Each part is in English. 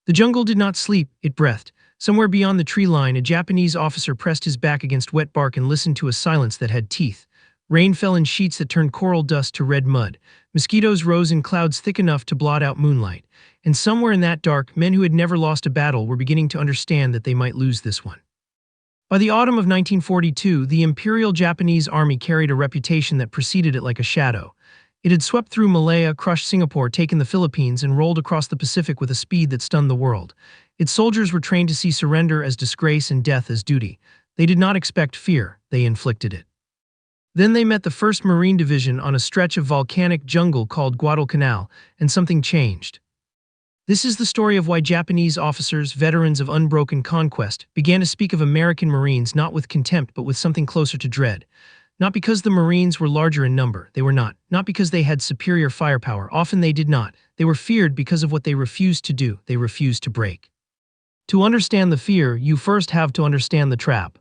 The jungle did not sleep, it breathed. Somewhere beyond the tree line, a Japanese officer pressed his back against wet bark and listened to a silence that had teeth. Rain fell in sheets that turned coral dust to red mud. Mosquitoes rose in clouds thick enough to blot out moonlight. And somewhere in that dark, men who had never lost a battle were beginning to understand that they might lose this one. By the autumn of 1942, the Imperial Japanese Army carried a reputation that preceded it like a shadow. It had swept through Malaya, crushed Singapore, taken the Philippines, and rolled across the Pacific with a speed that stunned the world. Its soldiers were trained to see surrender as disgrace and death as duty. They did not expect fear, they inflicted it. Then they met the 1st Marine Division on a stretch of volcanic jungle called Guadalcanal, and something changed. This is the story of why Japanese officers, veterans of unbroken conquest, began to speak of American Marines not with contempt but with something closer to dread. Not because the Marines were larger in number, they were not. Not because they had superior firepower, often they did not. They were feared because of what they refused to do, they refused to break. To understand the fear, you first have to understand the trap.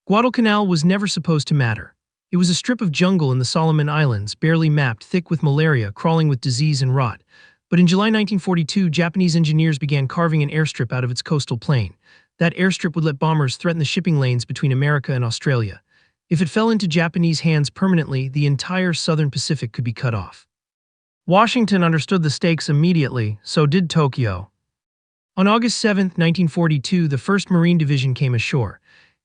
Guadalcanal was never supposed to matter. It was a strip of jungle in the Solomon Islands, barely mapped, thick with malaria, crawling with disease and rot. But in July 1942, Japanese engineers began carving an airstrip out of its coastal plain. That airstrip would let bombers threaten the shipping lanes between America and Australia. If it fell into Japanese hands permanently, the entire southern Pacific could be cut off. Washington understood the stakes immediately, so did Tokyo. On August 7, 1942, the 1st Marine Division came ashore.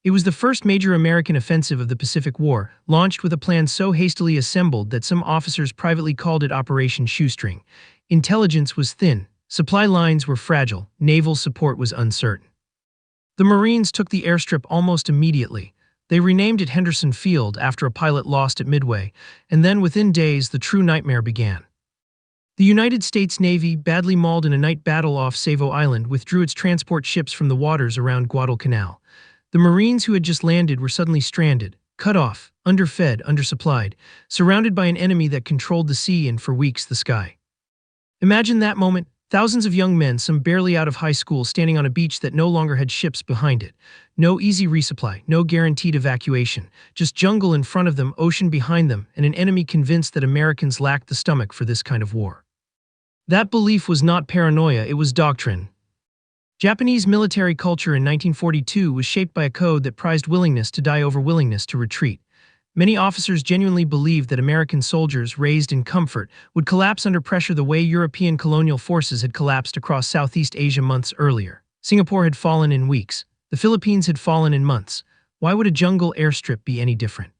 It was the first major American offensive of the Pacific War, launched with a plan so hastily assembled that some officers privately called it Operation Shoestring. Intelligence was thin, supply lines were fragile, naval support was uncertain. The Marines took the airstrip almost immediately. They renamed it Henderson Field after a pilot lost at Midway, and then within days the true nightmare began. The United States Navy, badly mauled in a night battle off Savo Island, withdrew its transport ships from the waters around Guadalcanal. The Marines who had just landed were suddenly stranded, cut off, underfed, undersupplied, surrounded by an enemy that controlled the sea and for weeks the sky. Imagine that moment, thousands of young men, some barely out of high school, standing on a beach that no longer had ships behind it. No easy resupply, no guaranteed evacuation, just jungle in front of them, ocean behind them, and an enemy convinced that Americans lacked the stomach for this kind of war. That belief was not paranoia, it was doctrine. Japanese military culture in 1942 was shaped by a code that prized willingness to die over willingness to retreat. Many officers genuinely believed that American soldiers, raised in comfort, would collapse under pressure the way European colonial forces had collapsed across Southeast Asia months earlier. Singapore had fallen in weeks. The Philippines had fallen in months. Why would a jungle airstrip be any different?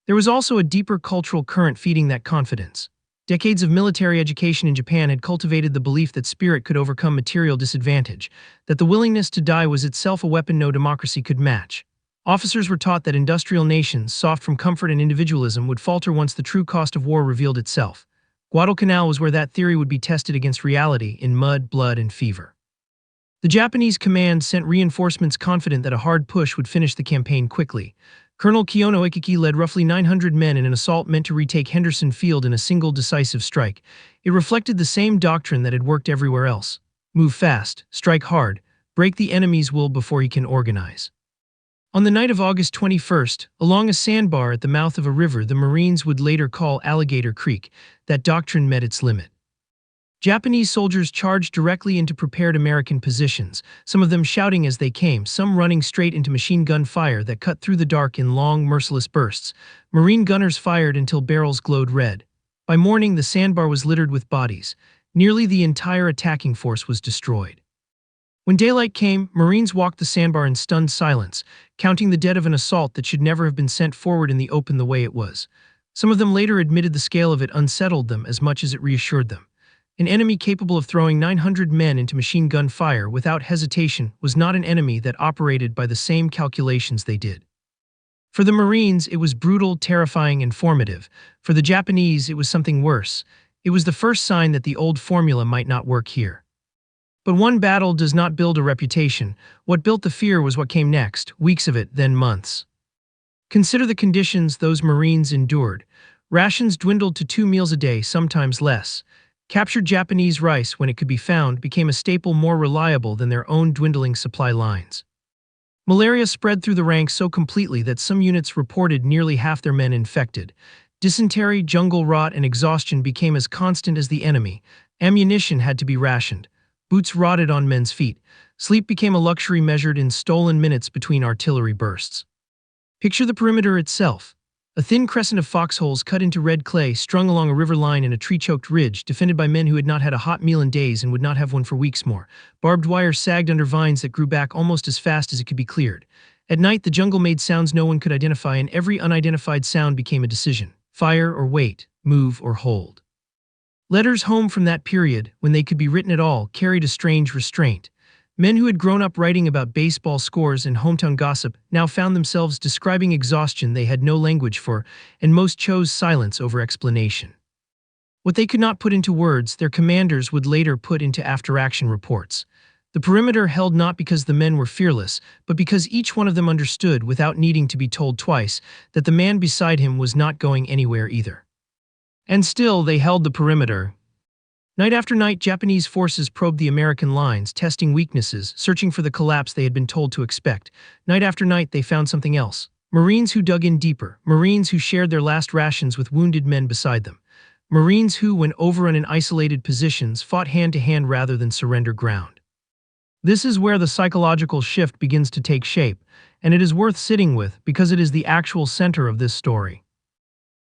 There was also a deeper cultural current feeding that confidence. Decades of military education in Japan had cultivated the belief that spirit could overcome material disadvantage, that the willingness to die was itself a weapon no democracy could match. Officers were taught that industrial nations, soft from comfort and individualism, would falter once the true cost of war revealed itself. Guadalcanal was where that theory would be tested against reality in mud, blood, and fever. The Japanese command sent reinforcements confident that a hard push would finish the campaign quickly. Colonel Kiyono Ikiki led roughly 900 men in an assault meant to retake Henderson Field in a single decisive strike. It reflected the same doctrine that had worked everywhere else. Move fast, strike hard, break the enemy's will before he can organize. On the night of August 21st, along a sandbar at the mouth of a river the Marines would later call Alligator Creek, that doctrine met its limit. Japanese soldiers charged directly into prepared American positions, some of them shouting as they came, some running straight into machine gun fire that cut through the dark in long, merciless bursts. Marine gunners fired until barrels glowed red. By morning, the sandbar was littered with bodies. Nearly the entire attacking force was destroyed. When daylight came, Marines walked the sandbar in stunned silence, counting the dead of an assault that should never have been sent forward in the open the way it was. Some of them later admitted the scale of it unsettled them as much as it reassured them. An enemy capable of throwing 900 men into machine gun fire without hesitation was not an enemy that operated by the same calculations they did. For the Marines, it was brutal, terrifying, and formative. For the Japanese, it was something worse. It was the first sign that the old formula might not work here. But one battle does not build a reputation. What built the fear was what came next, weeks of it, then months. Consider the conditions those Marines endured. Rations dwindled to 2 meals a day, sometimes less. Captured Japanese rice, when it could be found, became a staple more reliable than their own dwindling supply lines. Malaria spread through the ranks so completely that some units reported nearly half their men infected. Dysentery, jungle rot, and exhaustion became as constant as the enemy. Ammunition had to be rationed. Boots rotted on men's feet. Sleep became a luxury measured in stolen minutes between artillery bursts. Picture the perimeter itself. A thin crescent of foxholes cut into red clay strung along a river line in a tree-choked ridge, defended by men who had not had a hot meal in days and would not have one for weeks more. Barbed wire sagged under vines that grew back almost as fast as it could be cleared. At night, the jungle made sounds no one could identify, and every unidentified sound became a decision. Fire or wait, move or hold. Letters home from that period, when they could be written at all, carried a strange restraint. Men who had grown up writing about baseball scores and hometown gossip now found themselves describing exhaustion they had no language for, and most chose silence over explanation. What they could not put into words, their commanders would later put into after-action reports. The perimeter held not because the men were fearless, but because each one of them understood, without needing to be told twice, that the man beside him was not going anywhere either. And still they held the perimeter. Night after night, Japanese forces probed the American lines, testing weaknesses, searching for the collapse they had been told to expect. Night after night, they found something else. Marines who dug in deeper. Marines who shared their last rations with wounded men beside them. Marines who, when over and in isolated positions, fought hand-to-hand rather than surrender ground. This is where the psychological shift begins to take shape, and it is worth sitting with because it is the actual center of this story.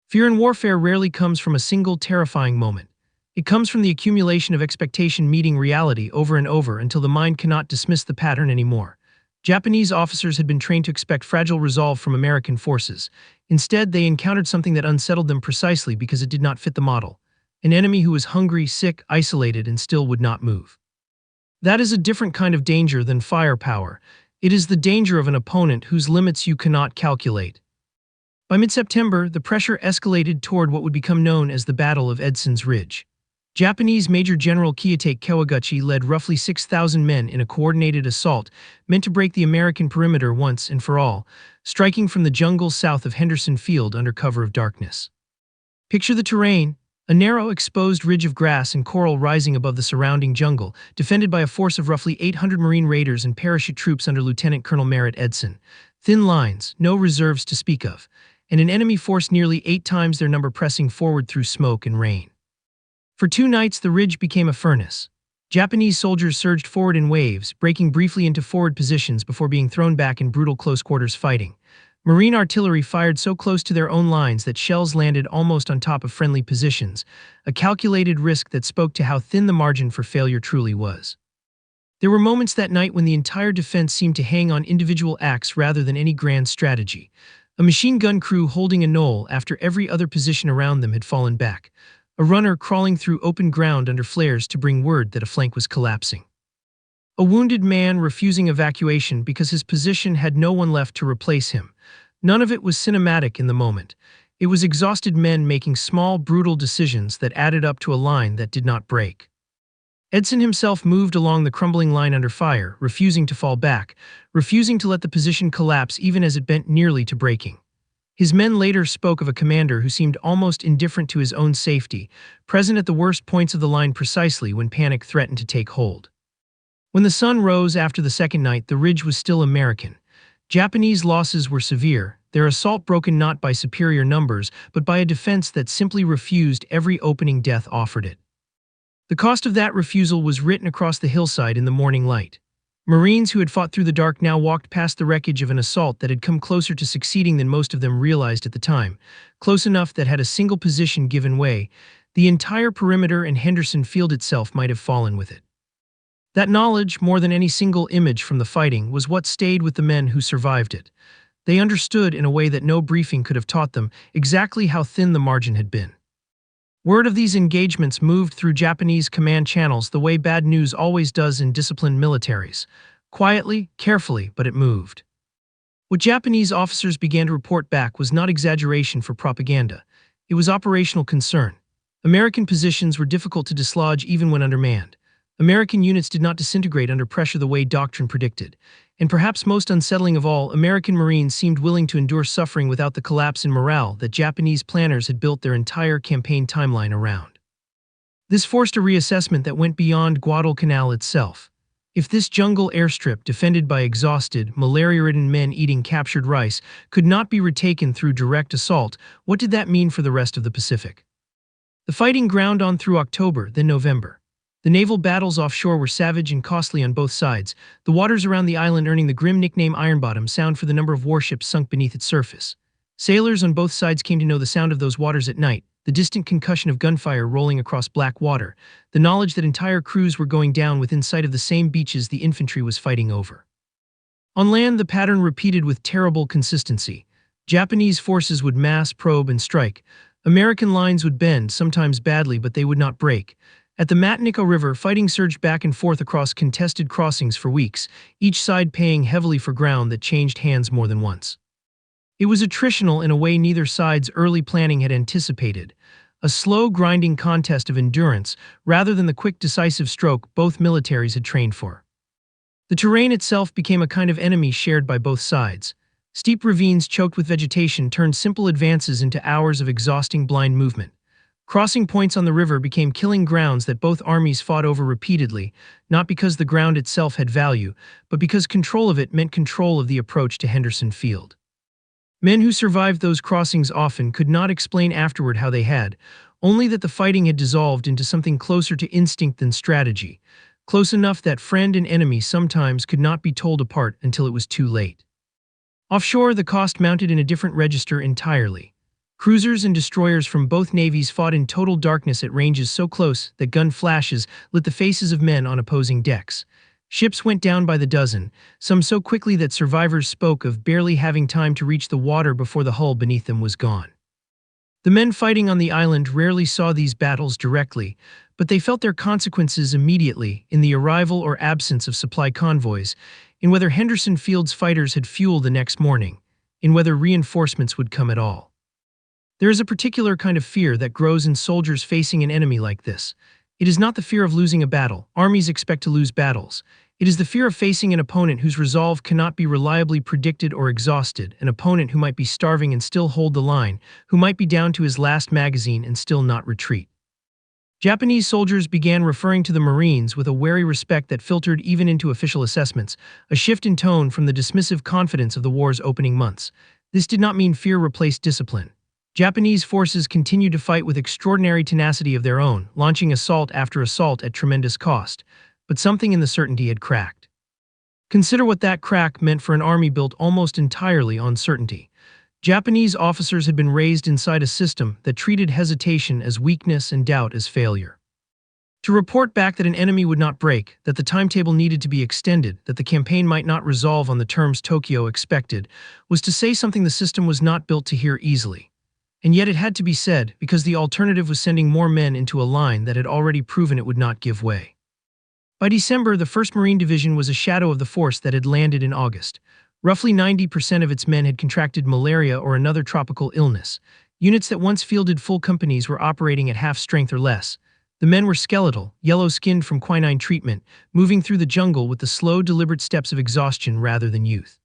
Fear in warfare rarely comes from a single terrifying moment. It comes from the accumulation of expectation meeting reality over and over until the mind cannot dismiss the pattern anymore. Japanese officers had been trained to expect fragile resolve from American forces. Instead, they encountered something that unsettled them precisely because it did not fit the model. An enemy who was hungry, sick, isolated, and still would not move. That is a different kind of danger than firepower. It is the danger of an opponent whose limits you cannot calculate. By mid-September, the pressure escalated toward what would become known as the Battle of Edson's Ridge. Japanese Major General Kiyotake Kawaguchi led roughly 6,000 men in a coordinated assault meant to break the American perimeter once and for all, striking from the jungle south of Henderson Field under cover of darkness. Picture the terrain: a narrow, exposed ridge of grass and coral rising above the surrounding jungle, defended by a force of roughly 800 Marine Raiders and parachute troops under Lieutenant Colonel Merritt Edson. Thin lines, no reserves to speak of, and an enemy force nearly 8 times their number pressing forward through smoke and rain. For 2 nights, the ridge became a furnace. Japanese soldiers surged forward in waves, breaking briefly into forward positions before being thrown back in brutal close-quarters fighting. Marine artillery fired so close to their own lines that shells landed almost on top of friendly positions, a calculated risk that spoke to how thin the margin for failure truly was. There were moments that night when the entire defense seemed to hang on individual acts rather than any grand strategy. A machine gun crew holding a knoll after every other position around them had fallen back. A runner crawling through open ground under flares to bring word that a flank was collapsing. A wounded man refusing evacuation because his position had no one left to replace him. None of it was cinematic in the moment. It was exhausted men making small, brutal decisions that added up to a line that did not break. Edson himself moved along the crumbling line under fire, refusing to fall back, refusing to let the position collapse even as it bent nearly to breaking. His men later spoke of a commander who seemed almost indifferent to his own safety, present at the worst points of the line precisely when panic threatened to take hold. When the sun rose after the second night, the ridge was still American. Japanese losses were severe, their assault broken not by superior numbers, but by a defense that simply refused every opening death offered it. The cost of that refusal was written across the hillside in the morning light. Marines who had fought through the dark now walked past the wreckage of an assault that had come closer to succeeding than most of them realized at the time, close enough that had a single position given way, the entire perimeter and Henderson Field itself might have fallen with it. That knowledge, more than any single image from the fighting, was what stayed with the men who survived it. They understood, in a way that no briefing could have taught them, exactly how thin the margin had been. Word of these engagements moved through Japanese command channels the way bad news always does in disciplined militaries. Quietly, carefully, but it moved. What Japanese officers began to report back was not exaggeration for propaganda. It was operational concern. American positions were difficult to dislodge even when undermanned. American units did not disintegrate under pressure the way doctrine predicted. And perhaps most unsettling of all, American Marines seemed willing to endure suffering without the collapse in morale that Japanese planners had built their entire campaign timeline around. This forced a reassessment that went beyond Guadalcanal itself. If this jungle airstrip, defended by exhausted, malaria-ridden men eating captured rice, could not be retaken through direct assault, what did that mean for the rest of the Pacific? The fighting ground on through October, then November. The naval battles offshore were savage and costly on both sides, the waters around the island earning the grim nickname Iron Bottom sound for the number of warships sunk beneath its surface. Sailors on both sides came to know the sound of those waters at night, the distant concussion of gunfire rolling across black water, the knowledge that entire crews were going down within sight of the same beaches the infantry was fighting over. On land, the pattern repeated with terrible consistency. Japanese forces would mass, probe, and strike. American lines would bend, sometimes badly, but they would not break. At the Matanico River, fighting surged back and forth across contested crossings for weeks, each side paying heavily for ground that changed hands more than once. It was attritional in a way neither side's early planning had anticipated, a slow, grinding contest of endurance rather than the quick, decisive stroke both militaries had trained for. The terrain itself became a kind of enemy shared by both sides. Steep ravines choked with vegetation turned simple advances into hours of exhausting blind movement. Crossing points on the river became killing grounds that both armies fought over repeatedly, not because the ground itself had value, but because control of it meant control of the approach to Henderson Field. Men who survived those crossings often could not explain afterward how they had, only that the fighting had dissolved into something closer to instinct than strategy, close enough that friend and enemy sometimes could not be told apart until it was too late. Offshore, the cost mounted in a different register entirely. Cruisers and destroyers from both navies fought in total darkness at ranges so close that gun flashes lit the faces of men on opposing decks. Ships went down by the dozen, some so quickly that survivors spoke of barely having time to reach the water before the hull beneath them was gone. The men fighting on the island rarely saw these battles directly, but they felt their consequences immediately in the arrival or absence of supply convoys, in whether Henderson Field's fighters had fuel the next morning, in whether reinforcements would come at all. There is a particular kind of fear that grows in soldiers facing an enemy like this. It is not the fear of losing a battle. Armies expect to lose battles. It is the fear of facing an opponent whose resolve cannot be reliably predicted or exhausted, an opponent who might be starving and still hold the line, who might be down to his last magazine and still not retreat. Japanese soldiers began referring to the Marines with a wary respect that filtered even into official assessments, a shift in tone from the dismissive confidence of the war's opening months. This did not mean fear replaced discipline. Japanese forces continued to fight with extraordinary tenacity of their own, launching assault after assault at tremendous cost, but something in the certainty had cracked. Consider what that crack meant for an army built almost entirely on certainty. Japanese officers had been raised inside a system that treated hesitation as weakness and doubt as failure. To report back that an enemy would not break, that the timetable needed to be extended, that the campaign might not resolve on the terms Tokyo expected, was to say something the system was not built to hear easily. And yet it had to be said, because the alternative was sending more men into a line that had already proven it would not give way. By December, the 1st Marine Division was a shadow of the force that had landed in August. Roughly 90% of its men had contracted malaria or another tropical illness. Units that once fielded full companies were operating at half strength or less. The men were skeletal, yellow-skinned from quinine treatment, moving through the jungle with the slow, deliberate steps of exhaustion rather than youth.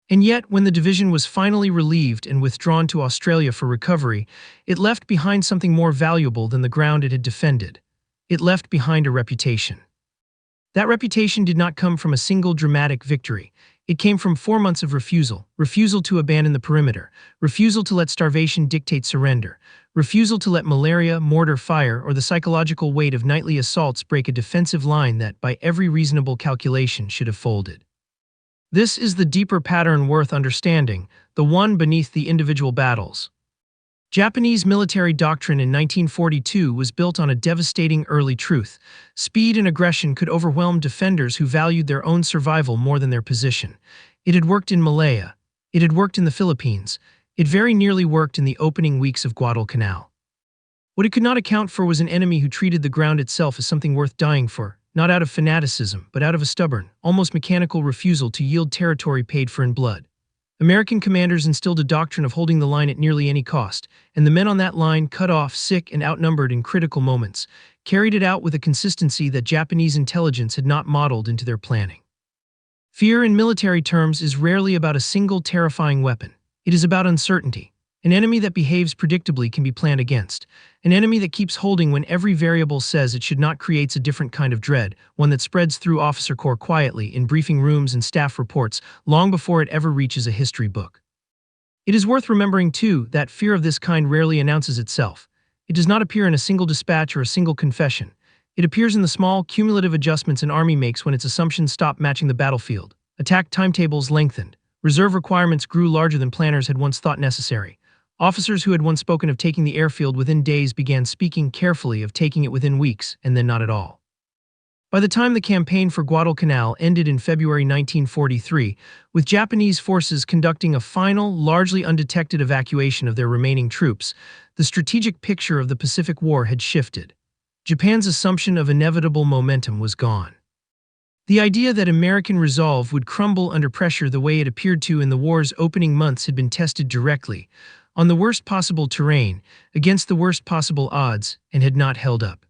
And yet, when the division was finally relieved and withdrawn to Australia for recovery, it left behind something more valuable than the ground it had defended. It left behind a reputation. That reputation did not come from a single dramatic victory. It came from 4 months of refusal to abandon the perimeter, refusal to let starvation dictate surrender, refusal to let malaria, mortar fire, or the psychological weight of nightly assaults break a defensive line that, by every reasonable calculation, should have folded. This is the deeper pattern worth understanding, the one beneath the individual battles. Japanese military doctrine in 1942 was built on a devastating early truth. Speed and aggression could overwhelm defenders who valued their own survival more than their position. It had worked in Malaya. It had worked in the Philippines. It very nearly worked in the opening weeks of Guadalcanal. What it could not account for was an enemy who treated the ground itself as something worth dying for, not out of fanaticism, but out of a stubborn, almost mechanical refusal to yield territory paid for in blood. American commanders instilled a doctrine of holding the line at nearly any cost, and the men on that line, cut off, sick, and outnumbered in critical moments, carried it out with a consistency that Japanese intelligence had not modeled into their planning. Fear in military terms is rarely about a single terrifying weapon. It is about uncertainty. An enemy that behaves predictably can be planned against. An enemy that keeps holding when every variable says it should not creates a different kind of dread, one that spreads through officer corps quietly, in briefing rooms and staff reports, long before it ever reaches a history book. It is worth remembering, too, that fear of this kind rarely announces itself. It does not appear in a single dispatch or a single confession. It appears in the small, cumulative adjustments an army makes when its assumptions stop matching the battlefield. Attack timetables lengthened. Reserve requirements grew larger than planners had once thought necessary. Officers who had once spoken of taking the airfield within days began speaking carefully of taking it within weeks, and then not at all. By the time the campaign for Guadalcanal ended in February 1943, with Japanese forces conducting a final, largely undetected evacuation of their remaining troops, the strategic picture of the Pacific War had shifted. Japan's assumption of inevitable momentum was gone. The idea that American resolve would crumble under pressure the way it appeared to in the war's opening months had been tested directly, on the worst possible terrain, against the worst possible odds, and had not held up.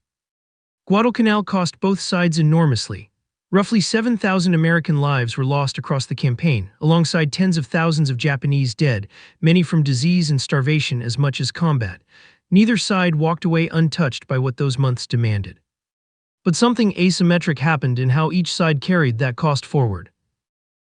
Guadalcanal cost both sides enormously. Roughly 7,000 American lives were lost across the campaign, alongside tens of thousands of Japanese dead, many from disease and starvation as much as combat. Neither side walked away untouched by what those months demanded. But something asymmetric happened in how each side carried that cost forward.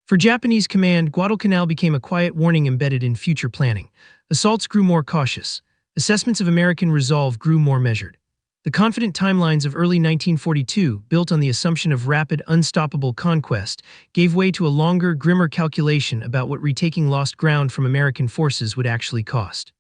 For Japanese command, Guadalcanal became a quiet warning embedded in future planning. Assaults grew more cautious. Assessments of American resolve grew more measured. The confident timelines of early 1942, built on the assumption of rapid, unstoppable conquest, gave way to a longer, grimmer calculation about what retaking lost ground from American forces would actually cost.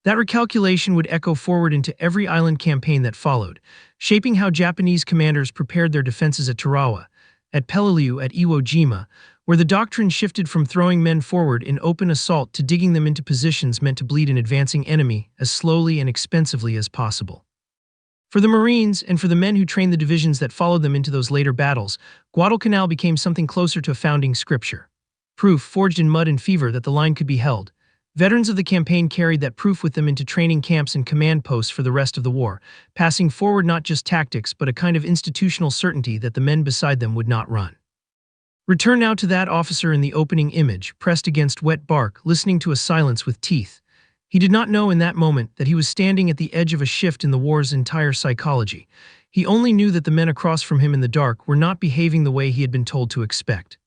That recalculation would echo forward into every island campaign that followed, shaping how Japanese commanders prepared their defenses at Tarawa, at Peleliu, at Iwo Jima, where the doctrine shifted from throwing men forward in open assault to digging them into positions meant to bleed an advancing enemy as slowly and expensively as possible. For the Marines, and for the men who trained the divisions that followed them into those later battles, Guadalcanal became something closer to a founding scripture. Proof forged in mud and fever that the line could be held. Veterans of the campaign carried that proof with them into training camps and command posts for the rest of the war, passing forward not just tactics but a kind of institutional certainty that the men beside them would not run. Return now to that officer in the opening image, pressed against wet bark, listening to a silence with teeth. He did not know in that moment that he was standing at the edge of a shift in the war's entire psychology. He only knew that the men across from him in the dark were not behaving the way he had been told to expect.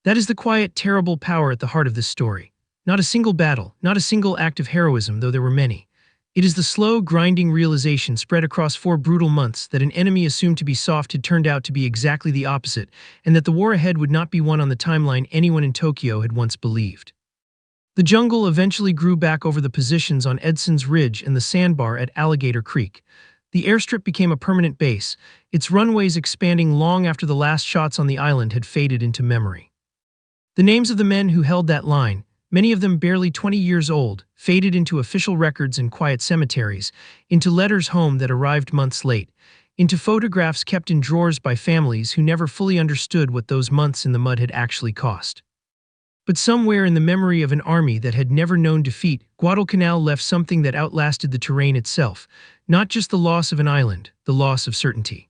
That is the quiet, terrible power at the heart of this story. Not a single battle, not a single act of heroism, though there were many. It is the slow, grinding realization spread across 4 brutal months that an enemy assumed to be soft had turned out to be exactly the opposite, and that the war ahead would not be won on the timeline anyone in Tokyo had once believed. The jungle eventually grew back over the positions on Edson's Ridge and the sandbar at Alligator Creek. The airstrip became a permanent base, its runways expanding long after the last shots on the island had faded into memory. The names of the men who held that line, many of them barely 20 years old, faded into official records and quiet cemeteries, into letters home that arrived months late, into photographs kept in drawers by families who never fully understood what those months in the mud had actually cost. But somewhere in the memory of an army that had never known defeat, Guadalcanal left something that outlasted the terrain itself, not just the loss of an island, the loss of certainty.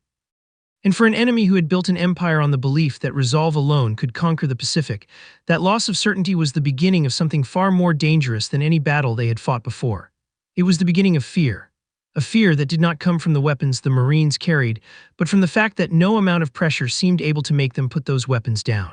And for an enemy who had built an empire on the belief that resolve alone could conquer the Pacific, that loss of certainty was the beginning of something far more dangerous than any battle they had fought before. It was the beginning of fear. A fear that did not come from the weapons the Marines carried, but from the fact that no amount of pressure seemed able to make them put those weapons down.